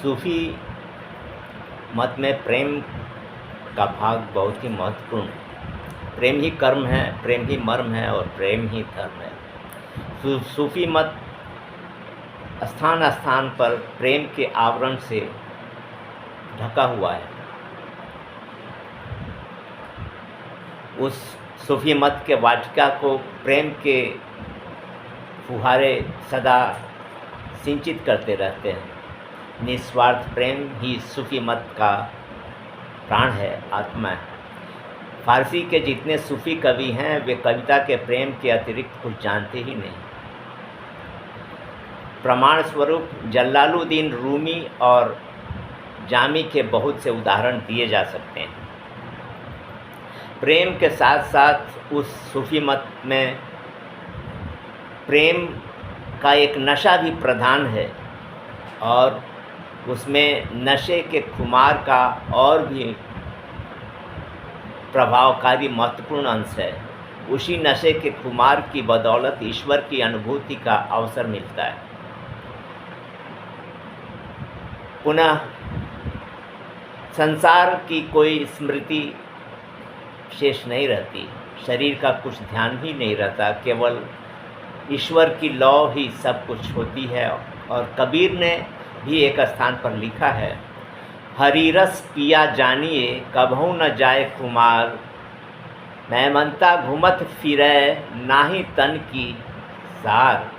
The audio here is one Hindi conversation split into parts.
सूफी मत में प्रेम का भाग बहुत ही महत्वपूर्ण है। प्रेम ही कर्म है, प्रेम ही मर्म है और प्रेम ही धर्म है। सूफी मत स्थान स्थान पर प्रेम के आवरण से ढका हुआ है। उस सूफी मत के वाटिका को प्रेम के फुहारे सदा सिंचित करते रहते हैं। निस्वार्थ प्रेम ही सूफी मत का प्राण है, आत्मा है। फारसी के जितने सूफी कवि हैं वे कविता के प्रेम के अतिरिक्त कुछ जानते ही नहीं। प्रमाण स्वरूप जलालुद्दीन रूमी और जामी के बहुत से उदाहरण दिए जा सकते हैं। प्रेम के साथ साथ उस सूफी मत में प्रेम का एक नशा भी प्रधान है और उसमें नशे के खुमार का और भी प्रभावकारी महत्वपूर्ण अंश है। उसी नशे के खुमार की बदौलत ईश्वर की अनुभूति का अवसर मिलता है। पुनः संसार की कोई स्मृति शेष नहीं रहती, शरीर का कुछ ध्यान ही नहीं रहता, केवल ईश्वर की लौ ही सब कुछ होती है। और कबीर ने भी एक स्थान पर लिखा है, हरि रस पिया जानिए कभू न जाए कुमार, मैं मनता घूमत फिरै नाही तन की सार।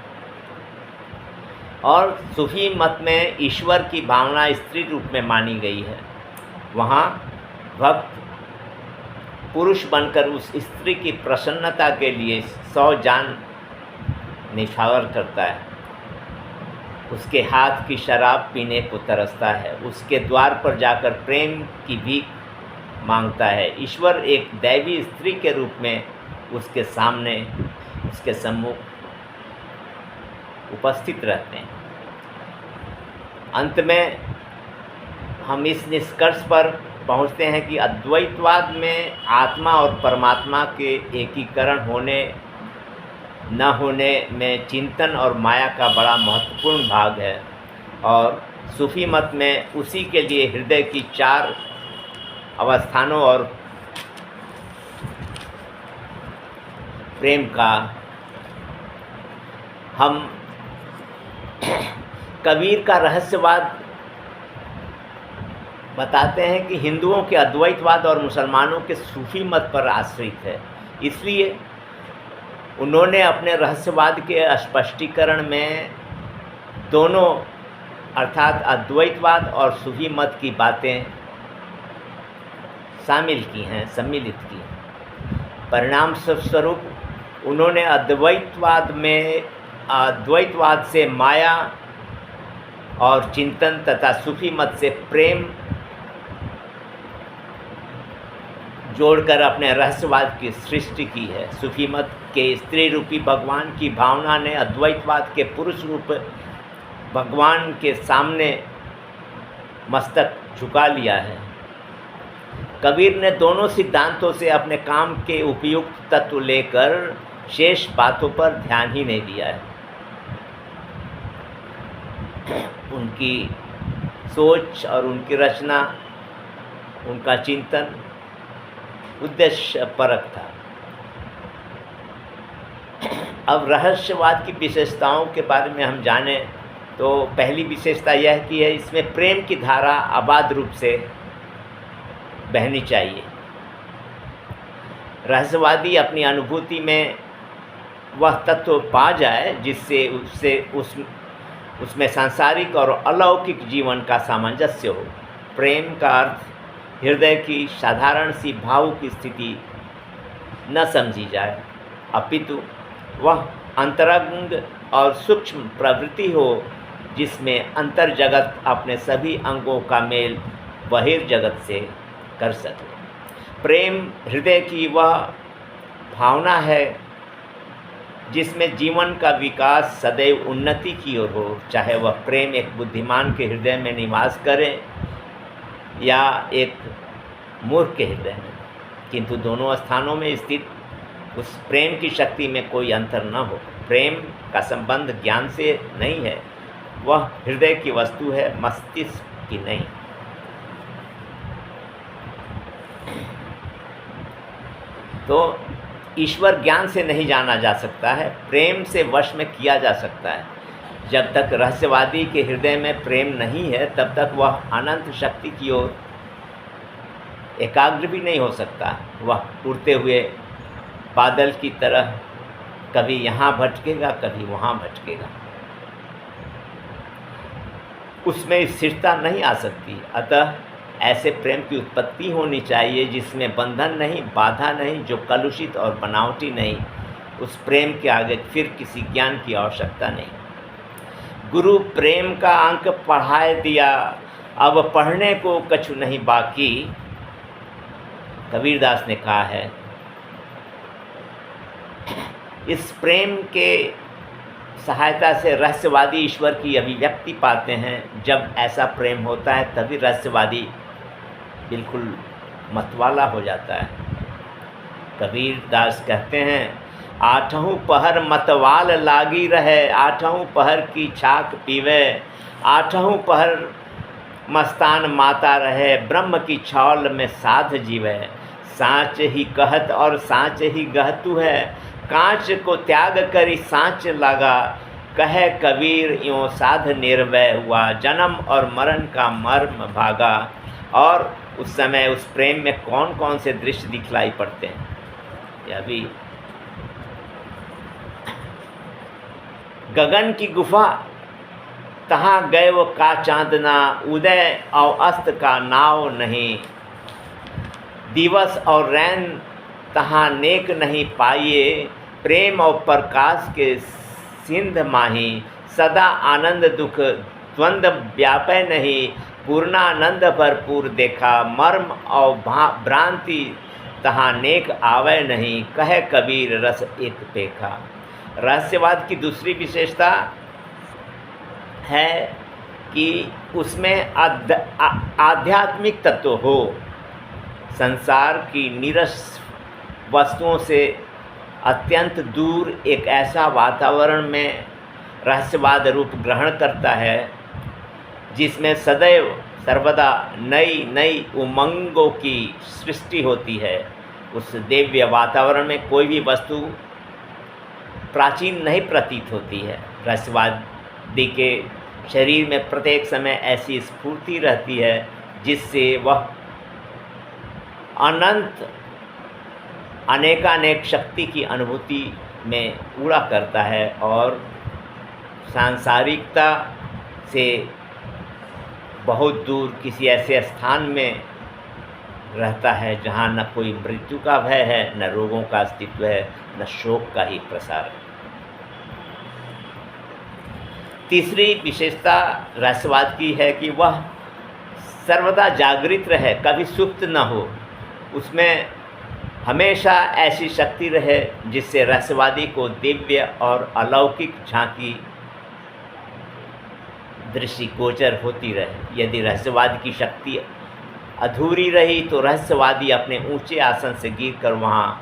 और सूफी मत में ईश्वर की भावना स्त्री रूप में मानी गई है। वहाँ भक्त पुरुष बनकर उस स्त्री की प्रसन्नता के लिए 100 जान निछावर करता है, उसके हाथ की शराब पीने को तरसता है, उसके द्वार पर जाकर प्रेम की भीख मांगता है। ईश्वर एक दैवी स्त्री के रूप में उसके सामने, उसके सम्मुख उपस्थित रहते हैं। अंत में हम इस निष्कर्ष पर पहुंचते हैं कि अद्वैतवाद में आत्मा और परमात्मा के एकीकरण होने न होने में चिंतन और माया का बड़ा महत्वपूर्ण भाग है और सूफी मत में उसी के लिए हृदय की 4 अवस्थानों और प्रेम का हम कबीर का रहस्यवाद बताते हैं कि हिंदुओं के अद्वैतवाद और मुसलमानों के सूफी मत पर आश्रित है। इसलिए उन्होंने अपने रहस्यवाद के स्पष्टीकरण में दोनों अर्थात अद्वैतवाद और सूफी मत की बातें शामिल की हैं, सम्मिलित की। परिणाम स्वरूप उन्होंने अद्वैतवाद से माया और चिंतन तथा सूफी मत से प्रेम जोड़कर अपने रहस्यवाद की सृष्टि की है। सूफी मत के स्त्री रूपी भगवान की भावना ने अद्वैतवाद के पुरुष रूप भगवान के सामने मस्तक झुका लिया है। कबीर ने दोनों सिद्धांतों से अपने काम के उपयुक्त तत्व लेकर शेष बातों पर ध्यान ही नहीं दिया है। उनकी सोच और उनकी रचना, उनका चिंतन उद्देश्य परक था। अब रहस्यवाद की विशेषताओं के बारे में हम जानें तो पहली विशेषता यह कि है इसमें प्रेम की धारा अबाध रूप से बहनी चाहिए। रहस्यवादी अपनी अनुभूति में वह तत्व पा जाए जिससे उसमें सांसारिक और अलौकिक जीवन का सामंजस्य हो। प्रेम का अर्थ हृदय की साधारण सी भावुक स्थिति न समझी जाए, अपितु वह अंतरंग और सूक्ष्म प्रवृत्ति हो जिसमें अंतर जगत अपने सभी अंगों का मेल बहिर्जगत से कर सके। प्रेम हृदय की वह भावना है जिसमें जीवन का विकास सदैव उन्नति की ओर हो, चाहे वह प्रेम एक बुद्धिमान के हृदय में निवास करे या एक मूर्ख के हृदय में, किंतु दोनों स्थानों में स्थित उस प्रेम की शक्ति में कोई अंतर न हो। प्रेम का संबंध ज्ञान से नहीं है, वह हृदय की वस्तु है, मस्तिष्क की नहीं। तो ईश्वर ज्ञान से नहीं जाना जा सकता है, प्रेम से वश में किया जा सकता है। जब तक रहस्यवादी के हृदय में प्रेम नहीं है तब तक वह अनंत शक्ति की ओर एकाग्र भी नहीं हो सकता। वह उड़ते हुए बादल की तरह कभी यहाँ भटकेगा, कभी वहाँ भटकेगा, उसमें स्थिरता नहीं आ सकती। अतः ऐसे प्रेम की उत्पत्ति होनी चाहिए जिसमें बंधन नहीं, बाधा नहीं, जो कलुषित और बनावटी नहीं। उस प्रेम के आगे फिर किसी ज्ञान की आवश्यकता नहीं। गुरु प्रेम का अंक पढ़ाए दिया, अब पढ़ने को कछु नहीं बाकी, कबीरदास ने कहा है। इस प्रेम के सहायता से रहस्यवादी ईश्वर की अभिव्यक्ति पाते हैं। जब ऐसा प्रेम होता है तभी रहस्यवादी बिल्कुल मतवाला हो जाता है। कबीरदास कहते हैं, आठों पहर मतवाल लागी रहे, आठों पहर की छाक पीवे, आठों पहर मस्तान माता रहे, ब्रह्म की छौल में साध जीवे। साँच ही कहत और साँच ही गहतु है, कांच को त्याग करी साँच लगा, कहे कबीर यों साध निर्भय हुआ, जन्म और मरण का मर्म भागा। और उस समय उस प्रेम में कौन कौन से दृश्य दिखलाई पड़ते हैं, यह भी। गगन की गुफा तहाँ गए वो का चांदना, उदय और अस्त का नाव नहीं, दिवस और रैन तहाँ नेक नहीं पाइए, प्रेम और प्रकाश के सिंध माही, सदा आनंद दुख द्वंद्व व्यापय नहीं, पूर्णानंद भरपूर देखा, मर्म और भ्रांति तहाँ नेक आवे नहीं, कहे कबीर रस एक पेखा। रहस्यवाद की दूसरी विशेषता है कि उसमें आध्यात्मिक तत्व हो। संसार की नीरस वस्तुओं से अत्यंत दूर एक ऐसा वातावरण में रहस्यवाद रूप ग्रहण करता है जिसमें सदैव सर्वदा नई नई उमंगों की सृष्टि होती है। उस दिव्य वातावरण में कोई भी वस्तु प्राचीन नहीं प्रतीत होती है। रहस्यवादी के शरीर में प्रत्येक समय ऐसी स्फूर्ति रहती है जिससे वह अनंत अनेकानेक शक्ति की अनुभूति में उड़ा करता है और सांसारिकता से बहुत दूर किसी ऐसे स्थान में रहता है जहाँ न कोई मृत्यु का भय है, न रोगों का अस्तित्व है, न शोक का ही प्रसार है। तीसरी विशेषता रहस्यवाद की है कि वह सर्वदा जागृत रहे, कभी सुप्त न हो। उसमें हमेशा ऐसी शक्ति रहे जिससे रहस्यवादी को दिव्य और अलौकिक झांकी दृष्टिगोचर होती रहे। यदि रहस्यवाद की शक्ति अधूरी रही तो रहस्यवादी अपने ऊंचे आसन से गिरकर वहाँ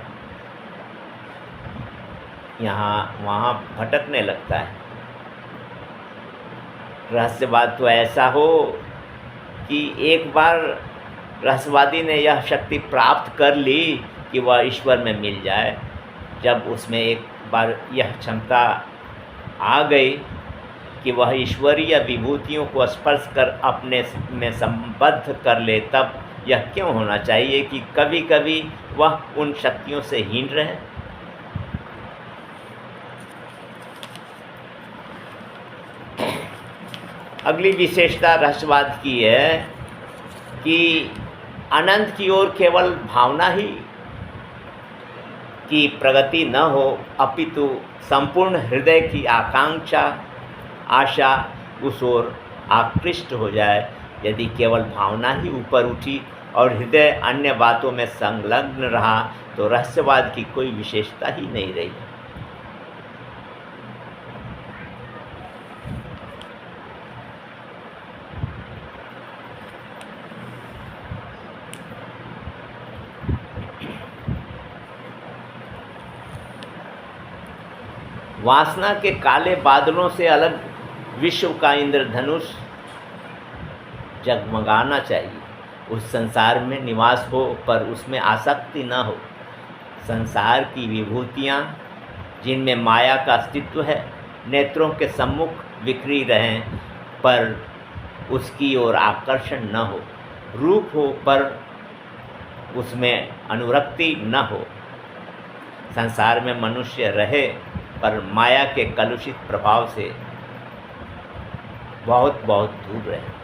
भटकने लगता है। रहस्यवाद तो ऐसा हो कि एक बार रहस्यवादी ने यह शक्ति प्राप्त कर ली कि वह ईश्वर में मिल जाए। जब उसमें एक बार यह क्षमता आ गई कि वह ईश्वरीय विभूतियों को स्पर्श कर अपने में संबद्ध कर ले, तब यह क्यों होना चाहिए कि कभी कभी वह उन शक्तियों से हीन रहे। अगली विशेषता रहस्यवाद की है कि अनंत की ओर केवल भावना ही की प्रगति न हो, अपितु संपूर्ण हृदय की आकांक्षा आशा उस ओर आकृष्ट हो जाए। यदि केवल भावना ही ऊपर उठी और हृदय अन्य बातों में संलग्न रहा तो रहस्यवाद की कोई विशेषता ही नहीं रही। वासना के काले बादलों से अलग विश्व का इंद्रधनुष जगमगाना चाहिए। उस संसार में निवास हो पर उसमें आसक्ति न हो। संसार की विभूतियाँ जिनमें माया का अस्तित्व है नेत्रों के सम्मुख बिखरी रहें पर उसकी ओर आकर्षण न हो। रूप हो पर उसमें अनुरक्ति न हो। संसार में मनुष्य रहे पर माया के कलुषित प्रभाव से बहुत बहुत दूर रहे।